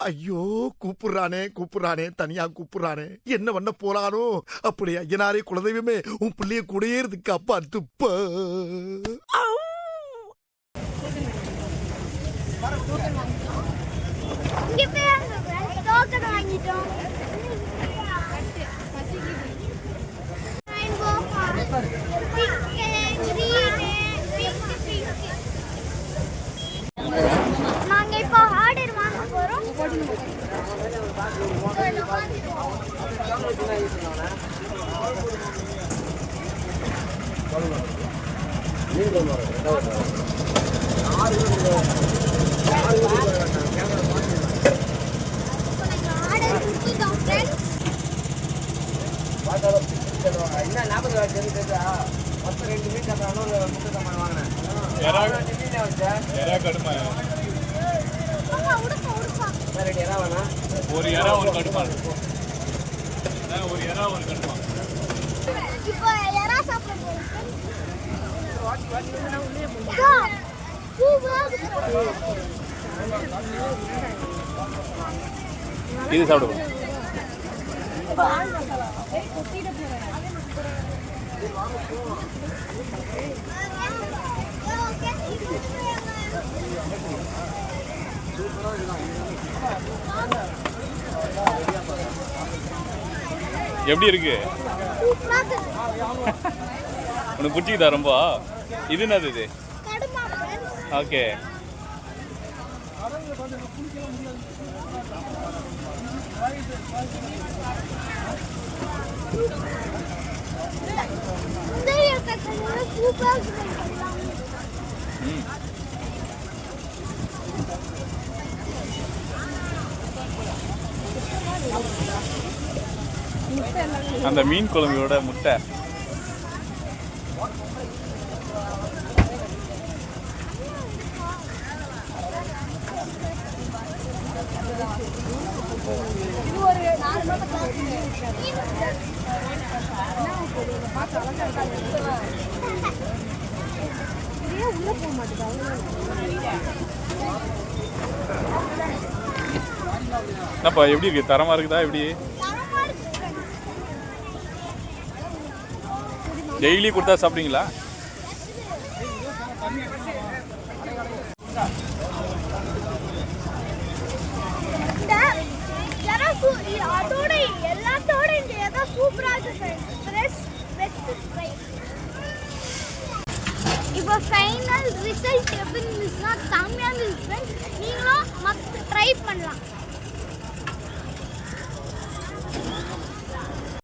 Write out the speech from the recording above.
ஐயோ கூப்பிடுறானே தனியா கூப்பிடுறானே, என்ன பண்ண போறானோ? அப்படி ஐயனாரே குலதெய்வமே, உன் பிள்ளைய கூடயே இருக்கு அப்பா துப்ப. நாங்க இப்போ ஆர்டர் வாங்க போறோம். என்ன 40 தெரியுதா? மொத்தம் 2 மீன் கட்டணும், முட்டை சாமான் வாங்கினேன். ஒரு எறா ஒரு கடுமா. ஒரு எறா ஒரு கடுமா. இப்போ எறா சாப்பிட போறோம். இது சாப்பிடுவோம். எப்படி இருக்கு? உனக்கு பிடிச்சிக்கிதா ரொம்ப? இது என்னது இது? ஓகே. அந்த மீன் குழம்போட முட்டை. என்னப்பா எப்படி இருக்கு? தரமா இருக்குதா? எப்படி டெய்லி கொடுத்தா சாப்பிடுவீங்களா? அதோட எல்லாத்தோட இந்த ஏதோ சூப்பரா இருக்கு. இப்போ ஃபைனல் ரிசல்ட் எப்படின்னு செம்மையாக இருக்கு. நீங்களும்